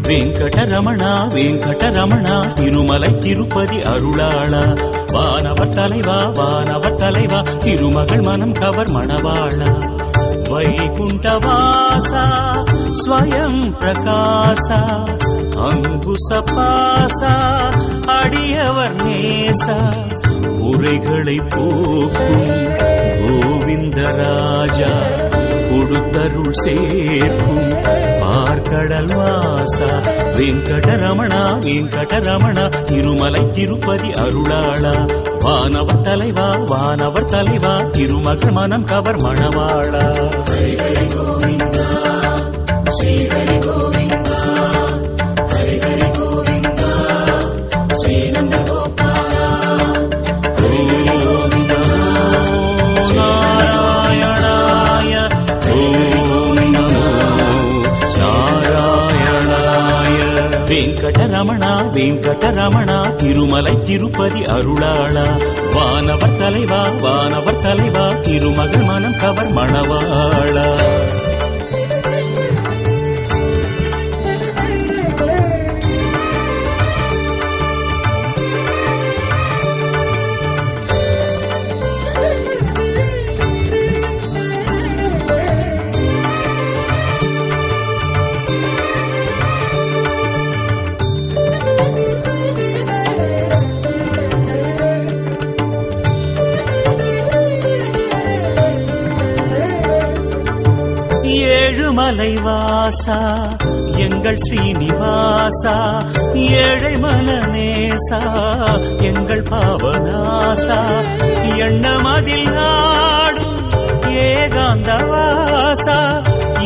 வெங்கடரமணா வெங்கடரமணா திருமலை திருப்பதி அருளாளா வானவர் தலைவா வானவர் தலைவா திருமகள் மனம் கவர் மணவாளா வைகுண்டவாசா ஸ்வயம் பிரகாசா அங்குசபாசா அடியவர் நேசா உரைகளை போக்கும் கோவிந்தராஜா கொடுத்தருள் சேர்க்கும் பார்க்கடல் வாசா வெங்கடரமணா வெங்கடரமணா திருமலை திருப்பதி அருளாளா வானவர் தலைவா வானவர் தலைவா திருமகள் மனம் கவர் மணவாளா ஹரி ஹரி கோவிந்தா ஸ்ரீ ஹரி கோவிந்தா ஹரி ஹரி கோவிந்தா ஸ்ரீ நந்த கோபாலா ஓம் நமோ நாராயணாய ஓம் நமோ நாராயணாய வெங்கடரமணா வெங்கடரமணா திருமலை திருப்பதி அருளாளா வானவர் தலைவா வானவர் தலைவா திருமகள் மனம் கவர் மணவாளா ஏழுமலைவாசா எங்கள் ஸ்ரீனிவாசா ஏழை மனநேசா எங்கள் பாவநாசா எண்ணமதில் நாடும் ஏகாந்தவாசா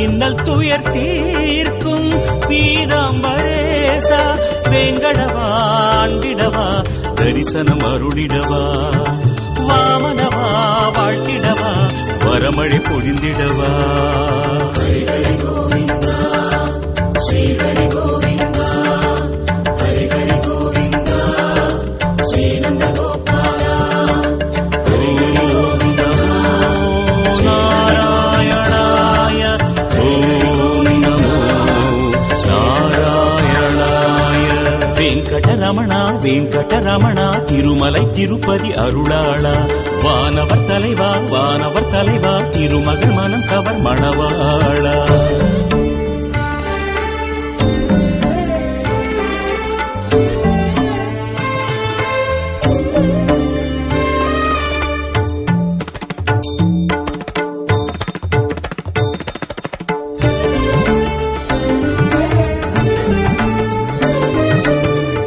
இன்னல் துயர் தீர்க்கும் பீதாம்பரேசா வேங்கடவாண்டிடவா தரிசனம் அருளிடவா வாமனவா வாழ்த்திடவா வரமழை பொழிந்திடவா ஹரி ஹரி கோவிந்தா ஸ்ரீ ஹரி கோவிந்தா ஹரி ஹரி கோவிந்தா ஸ்ரீ நந்த கோபாலா ஓம் நமோ நாராயணாய ஓம் நமோ நாராயணாய வெங்கடரமணா வெங்கடரமணா திருமலை திருப்பதி அருளாளா வானவர் தலைவா வானவர் தலைவா திருமகள் மனம் கவர் மணவாளா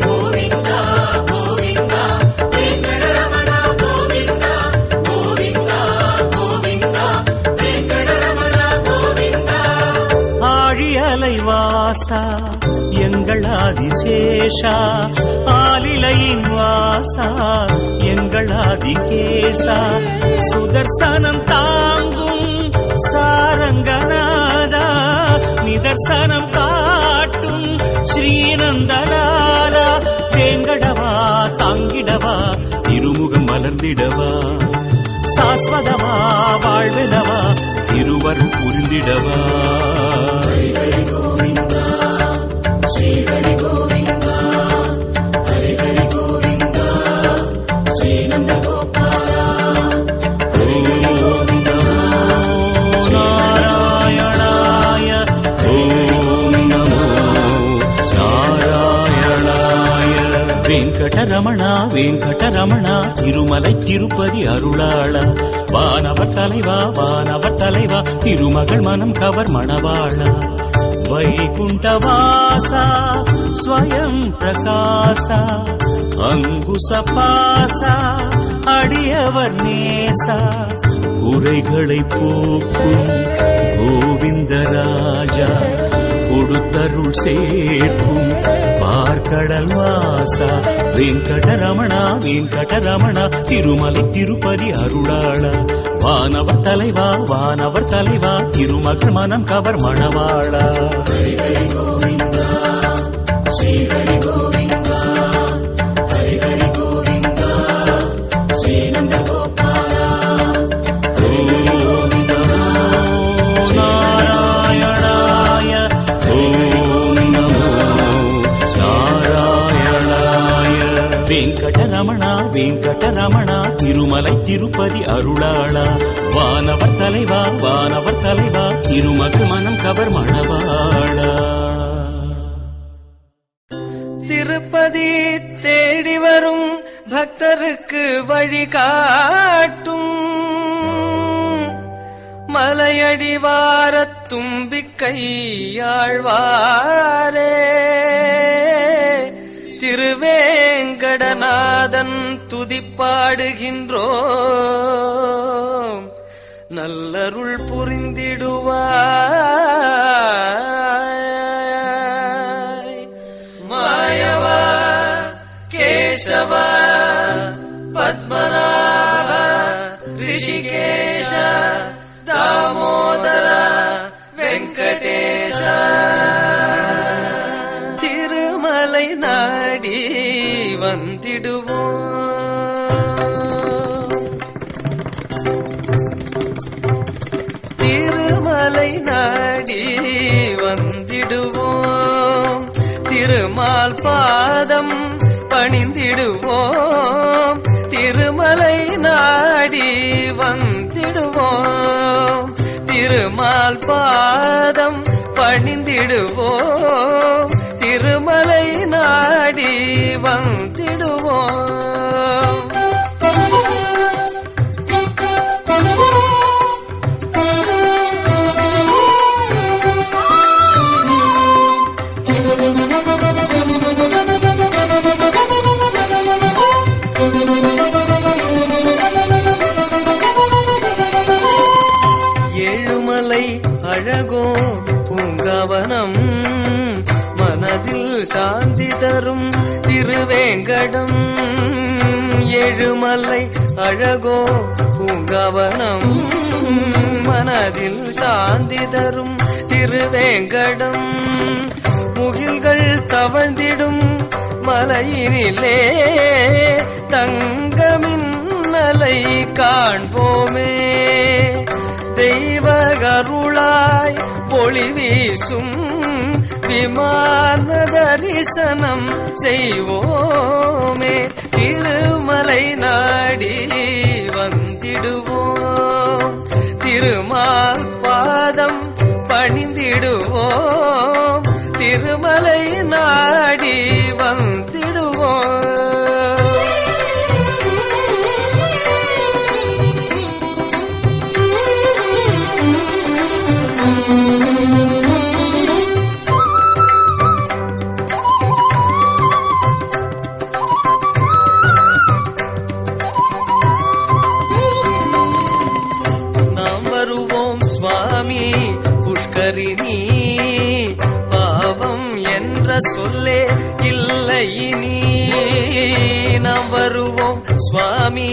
கோவிந்தா கோவிந்தா வெங்கடரமணா கோவிந்தா கோவிந்தா கோவிந்தா வெங்கடரமணா கோவிந்தா ஆழியலைவாசா எங்கள் ஆதிசேஷா ஆலிலையின் வாசா எங்கள் ஆதிகேசா சுதர்சனம் தாங்கும் சாரங்கநாதா நிதர்சனம் காட்டும் ஸ்ரீநந்தலாலா வேங்கடவா தாங்கிடவா திருமுகம் மலர்ந்திடவா சாஸ்வதவா வாழ்வெனவா திருவருள் புரிந்திடவா ஹரி ஹரி கோவிந்தா ஸ்ரீ ஹரி கோவிந்தா ஹரி ஹரி கோவிந்தா ஸ்ரீ நந்த கோபாலா ஓம் நமோ நாராயணாய ஓம் நமோ நாராயணாய வெங்கடரமணா வெங்கடரமணா திருமலை திருப்பதி அருளாளா வானவர் தலைவா வானவர் தலைவா திருமகள் மனம் கவர் மணவாளா வைகுண்டவாசா ஸ்வயம் பிரகாசா அங்குசபாசா அடியவர் நேசா குறைகளை போக்கும் கோவிந்தராஜா கொடுத்தருள் சேர்க்கும் பார்க்கடல் வாசா வெங்கடரமணா வெங்கடரமணா திருமலை திருப்பதி அருளாளா வானவர் தலைவா வானவர் தலைவா திருமகள் மனம் கவர் மணவாளா ஹரி ஹரி கோவிந்தா ஸ்ரீ ஹரி கோவிந்தா ஹரி ஹரி கோவிந்தா ஸ்ரீ நந்த கோபாலா ஓம் நமோ நாராயணாய ஓம் நமோ வெங்கடரமணா வெங்கடரமணா திருமலை திருப்பதி அருளாளா வானவர் தலைவா வானவர் தலைவா திருமகள் மனம் கவர் மணவாளா. திருப்பதி தேடி வரும் பக்தருக்கு வழிகாட்டும் மலையடிவாரத் தும்பிக்கையாழ்வாரே திருவேங்கடநாதன் துதிப்பாடுகின்றோம் நல்லருள் புரிந்திடுவாய். மாயவா கேசவ பத்மநாப ரிஷிகேஷ தாமோதர வெங்கடேஷ திருமலை நாடி வந்திடுவோம். திருமலை நாடி வந்திடுவோம். திருமால் பாதம் பணிந்திடுவோம். திருமலை நாடி வந்திடுவோம். திருமால் பாதம் பணிந்திடுவோம். திருமலை நாடி வந்திடுவோம். ஏழுமலை அழகோ பூங்கவனம் மனதில் சாந்தி தரும் திருவேங்கடம். ஏழுமலை அழகோ பூங்கவனம் மனதில் சாந்தி தரும் திருவேங்கடம். முகில்கள் தவழ்ந்திடும் மலையினிலே தங்கமின்னலை காண்போமே. தெய்வ கருளாய் ஒளி வீசும் விமான தரிசனம் செய்வோமே. திருமலை நாடி வந்திடுவோம். திருமால் பாதம் பணிந்திடுவோம். திருமலை நாடி வந்திடுவோம். சுவாமி புஷ்கரிணி பாவம் என்ற சொல்லே இல்லை இனி. நாம் வருவோம் சுவாமி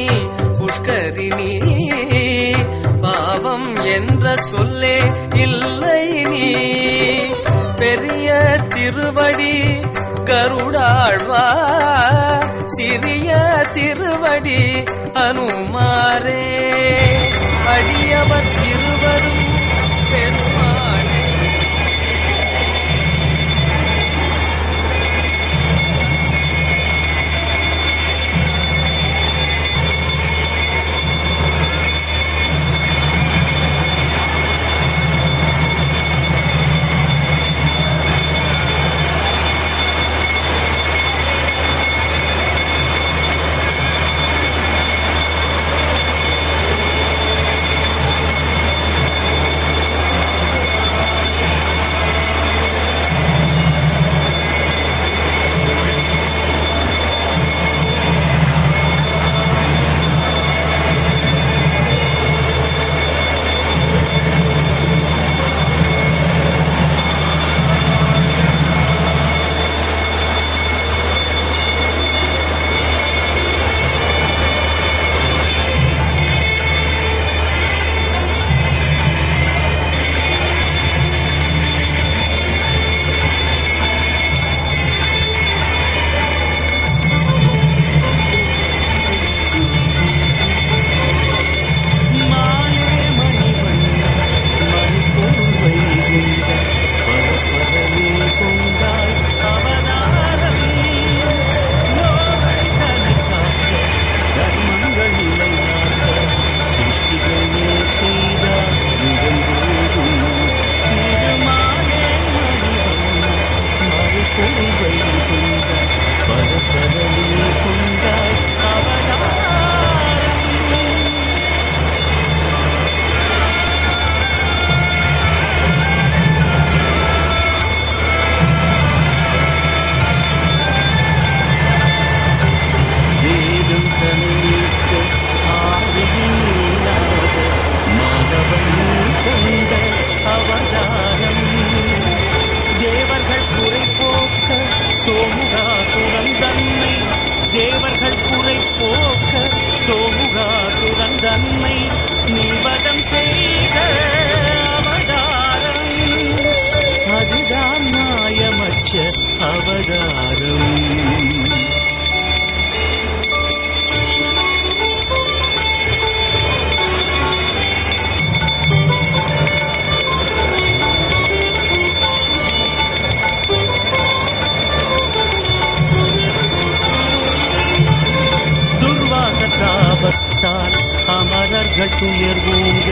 புஷ்கரிணி பாவம் என்ற சொல்லே இல்லை இனி. பெரிய திருவடி கருடாழ்வார் சிறிய திருவடி அனுமாரே. அடியவர் இருவரும் பெருமாளே. செய்த அவதாரம், அதுதான் மாயமற்ற அவதாரம். சாபத்தால் அமரர்கள் துயர் ஓங்க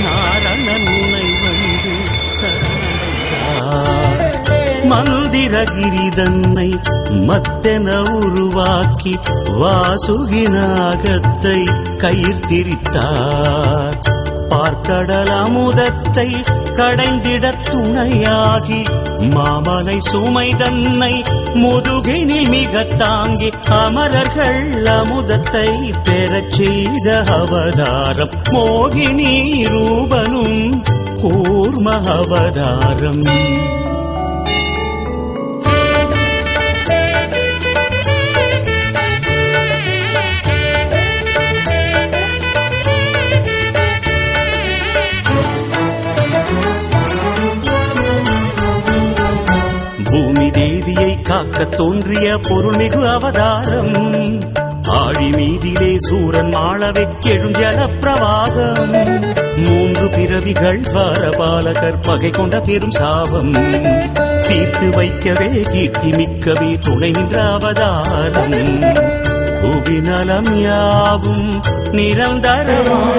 நாரணன் உனை வந்து சரணடைந்தார். மந்திரகிரிதன்னை மத்தென உருவாக்கி வாசுகிநாகத்தை கயிர் திரித்தார். பார்க்கடல் அமுதத்தை கடைந்திட துணையாகி மாமலை சுமை தன்னை முதுகினில் மிக தாங்கி அமரர்கள் அமுதத்தை பெறச் செய்த அவதாரம். மோகினி ரூபனும் கூர்ம அவதாரம். பூமி தேவியை காக்க தோன்றிய பொருள்மிகு அவதாரம். ஆழி மீதிலே சூரன் மாளவே எழும் ஜல பிரவாகம். 3 பிறவிகள் வாரபாலகர் பகை கொண்ட பெரும் சாபம் தீர்த்து வைக்கவே கீர்த்தி மிக்கவே துணை நின்ற அவதாரம். புவிநலம் யாவும் நிரந்தரமாக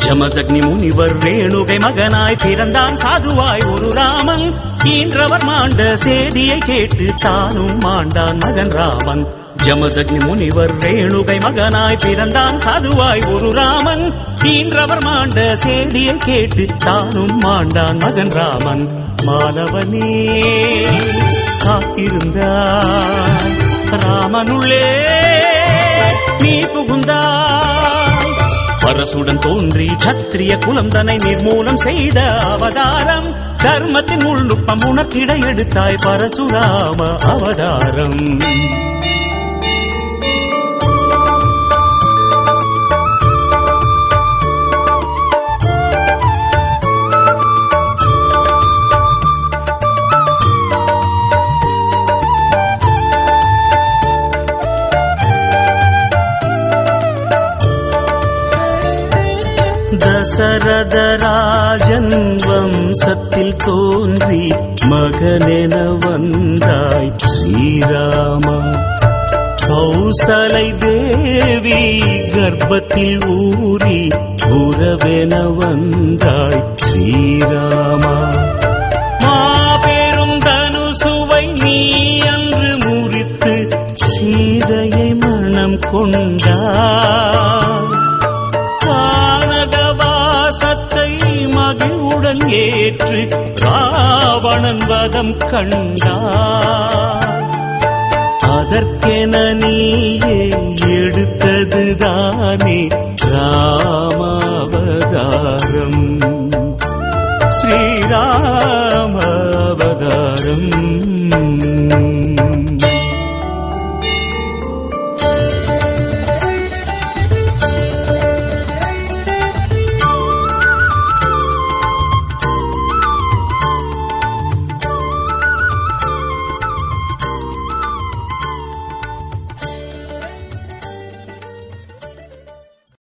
ஜமதக்னி முனிவர் ரேணுகை மகனாய் பிறந்தான் சாதுவாய் ஒரு ராமன். ஈன்றவர் மாண்ட சேதியை கேட்டு தானும் மாண்டான் மகன் ராமன். ஜமதக்னி முனிவர் ரேணுகை மகனாய் பிறந்தான் சாதுவாய் ஒரு ராமன். ஈன்றவர் மாண்ட சேதியை கேட்டு தானும் மாண்டான் மகன் ராமன். மாலவனே காத்திருந்தாய் ராமனுள்ளே நீ புகுந்தாய். பரசுடன் தோன்றி சத்திரிய குலம் தன்னை நிர்மூலம் செய்த அவதாரம். தர்மத்தின் உள்நுட்பம் உனக்கிட எடுத்தாய் பரசுராம அவதாரம். தசரதராஜன் வம்சத்தில் தோன்றி மகனென வந்தாய் ஸ்ரீராமா. கௌசலை தேவி கர்ப்பத்தில் ஊறி உறவென வந்தாய் ஸ்ரீராமா. மாபெரும் தனுசுவை நீ அன்று முறித்து சீதையை மணம் கொண்டாய். கானகவாசத்தை மகிழ்வுடன் ஏற்று ராவணன் வதம் கண்டாய். அதற்கென நீயே எடுத்ததுதானே ராமாவதாரம், ஸ்ரீராமாவதாரம்.